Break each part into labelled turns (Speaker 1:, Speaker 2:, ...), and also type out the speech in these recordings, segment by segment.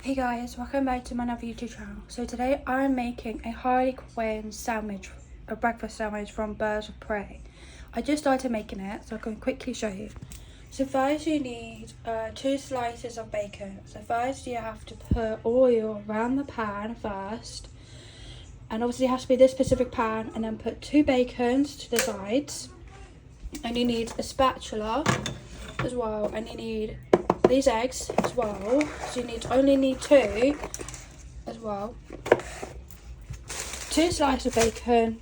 Speaker 1: Hey guys, welcome back to my another YouTube channel. So today I'm making a Harley Quinn sandwich, a breakfast sandwich from Birds of Prey. I just started making it, so I can quickly show you. So first you need 2 slices of bacon. So first you have to put oil around the pan first. And obviously it has to be this specific pan, and then put 2 bacons to the sides. And you need a spatula as well, and you need these eggs as well, so you only need 2 as well. 2 slices of bacon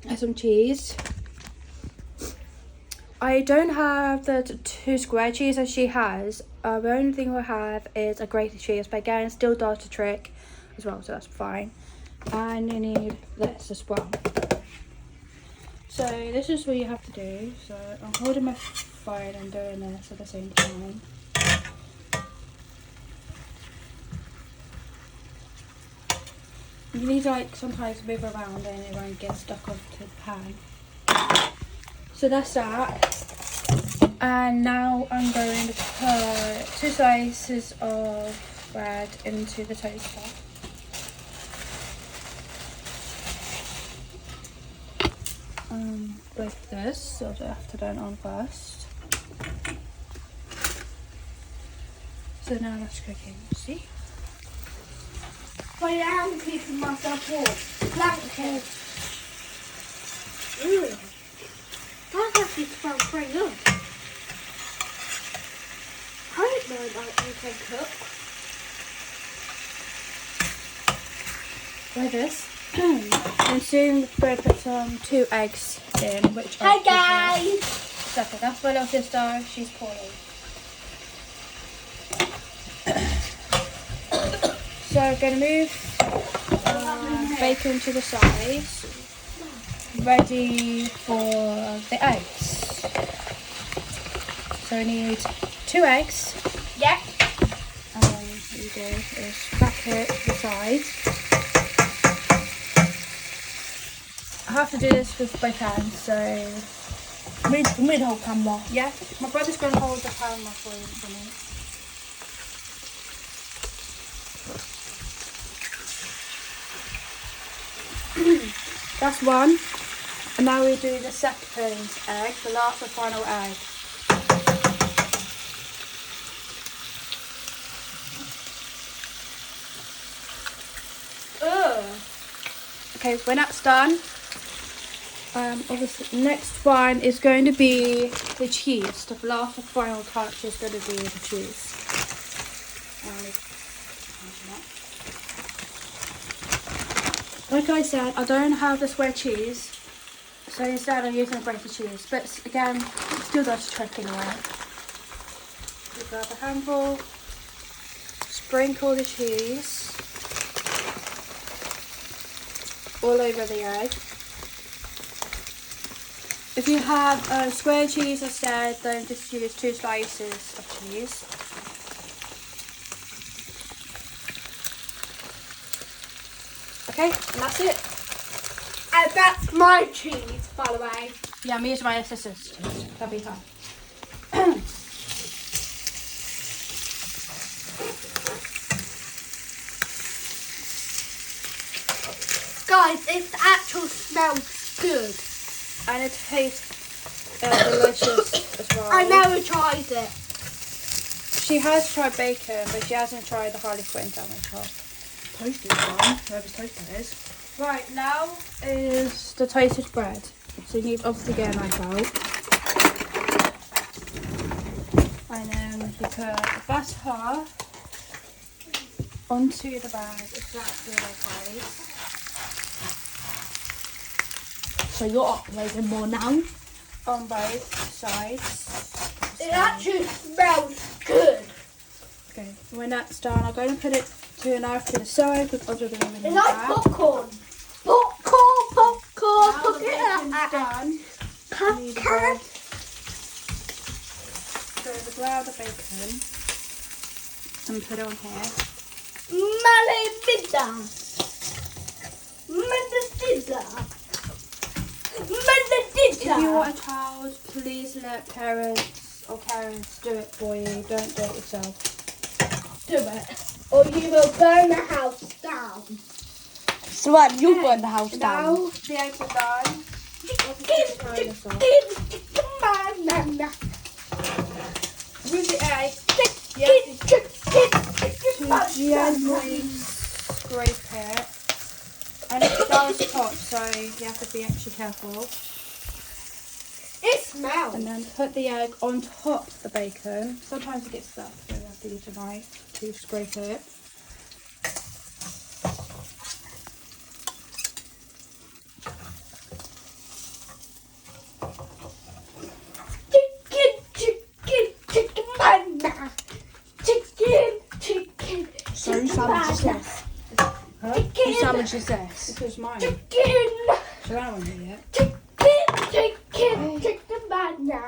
Speaker 1: and some cheese. I don't have the 2 square cheese as she has. The only thing we'll have is a grated cheese, but again it still does the trick as well, so that's fine. And you need this as well. So this is what you have to do. So I'm holding my phone and doing this at the same time. You need to sometimes move around and it won't get stuck onto the pan. So that's that. And now I'm going to put 2 slices of bread into the toaster. Like this, so I have to turn it on first. So now that's cooking, see?
Speaker 2: I am keeping myself warm. Blanket. Ooh. That actually smells pretty good. I didn't know that you can cook.
Speaker 1: Like this. And soon we're going to put some 2 eggs in, which
Speaker 2: Hi guys!
Speaker 1: Second, that's my little sister, she's poorly. So I'm going to move bacon to the side, ready for the eggs. So we need 2 eggs.
Speaker 2: Yep.
Speaker 1: And then what you do is crack it to the side. I have to do this with both hands, so
Speaker 2: Mid-hole camera.
Speaker 1: yeah. My brother's going to hold the camera for me. That's one. And now we do the second egg, the last and final egg.
Speaker 2: Ugh.
Speaker 1: Okay, when that's done, obviously next one is going to be the cheese. The last and final touch is going to be the cheese. Like I said, I don't have the square cheese, so instead I'm using a grated cheese. But again, it still does the trick anyway. You grab a handful, sprinkle the cheese all over the egg. If you have square cheese instead, then just use 2 slices of cheese. Okay, and that's it.
Speaker 2: And that's my cheese, by the way.
Speaker 1: Yeah, I'm using my sister's cheese. That'll be fine.
Speaker 2: Guys, it actually smells good.
Speaker 1: And it tastes delicious as well.
Speaker 2: I never tried it.
Speaker 1: She has tried bacon, but she hasn't tried the Harley Quinn sandwich. Toasted one, whoever's toasted is. Right, now is the toasted bread. So you need obviously get a knife out. And then you put the butter onto the bread, exactly like Harley.
Speaker 2: So you're making more now?
Speaker 1: On both sides.
Speaker 2: It actually smells good.
Speaker 1: Okay, when that's done, I'm going to put it to a knife to the side with other than
Speaker 2: It's like popcorn. Popcorn.
Speaker 1: Now the
Speaker 2: Look
Speaker 1: bacon's
Speaker 2: at that.
Speaker 1: done. You need the
Speaker 2: Popcorn.
Speaker 1: bread. So to grab the bacon and put it on here. If you want a child, please let parents or carers do it for you. Don't do it yourself.
Speaker 2: Do it. or you will burn the house down.
Speaker 3: So what? You burn the house down.
Speaker 1: Now the eggs are done.
Speaker 2: Banana.
Speaker 1: With the egg, you gently scrape it. And it does pop, so you have to be extra careful.
Speaker 2: It smells.
Speaker 1: And then put the egg on top of the bacon. Sometimes it gets stuck, so you have to use a knife to scrape it.
Speaker 2: Chicken, banana. Chicken.
Speaker 3: So whose sandwich is this?
Speaker 1: Huh?
Speaker 3: Whose sandwich is this?
Speaker 1: This is mine.
Speaker 2: Chicken.
Speaker 1: So that one here yet.
Speaker 2: Chicken, banana.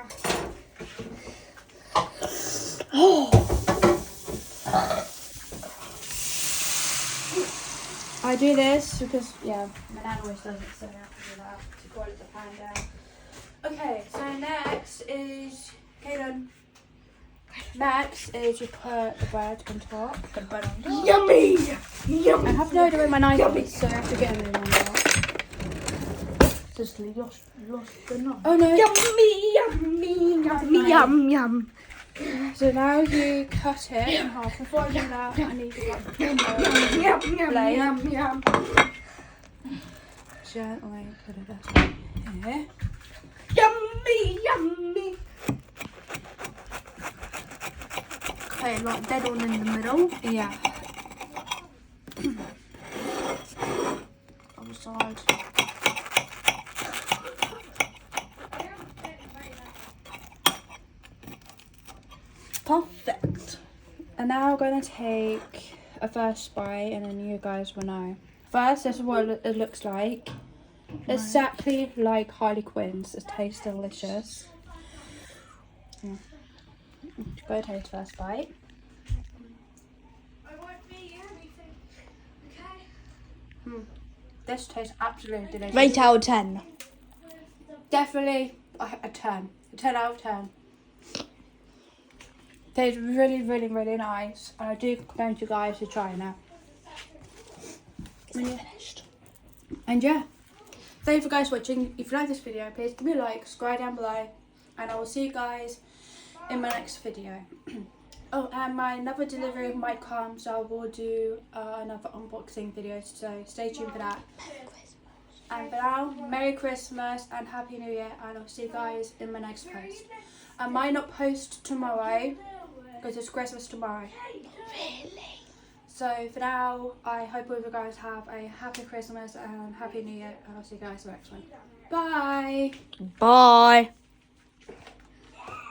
Speaker 1: I do this because, yeah, my nan always does it, so I have to do that to boil the pan down. Okay, so next is, Kaden, next is you put the bread on top. The bread on top.
Speaker 2: Yummy. Yummy.
Speaker 1: I have no idea where my knife is, so I have to get a new one out.
Speaker 3: Just lost the knife.
Speaker 1: Oh no.
Speaker 2: Yum.
Speaker 1: So now you cut it in half. Before I do that, I need to like
Speaker 2: Yum.
Speaker 1: gently put it this way here.
Speaker 2: Yummy.
Speaker 3: Okay, like dead on in the middle.
Speaker 1: Yeah.
Speaker 3: Other side. Perfect.
Speaker 1: And now I'm going to take a first bite and then you guys will know. First, this is what it looks like. Exactly like Harley Quinn's. It tastes delicious. Yeah. Go taste first bite. This tastes absolutely delicious.
Speaker 3: Rate out of 10.
Speaker 1: Definitely a 10. A 10 out of 10. Tastes really, really, really nice. And I do recommend you guys to try it now.
Speaker 3: Finished.
Speaker 1: And yeah. Thank you for guys watching. If you like this video, please give me a like, subscribe down below. And I will see you guys in my next video. Oh, and my another delivery might come. So I will do another unboxing video. So stay tuned for that. And for now, Merry Christmas and Happy New Year, and I'll see you guys in my next post. I might not post tomorrow because it's Christmas tomorrow.
Speaker 3: Really?
Speaker 1: So for now, I hope all of you guys have a happy Christmas and Happy New Year, and I'll see you guys in the next one. Bye!
Speaker 3: Bye.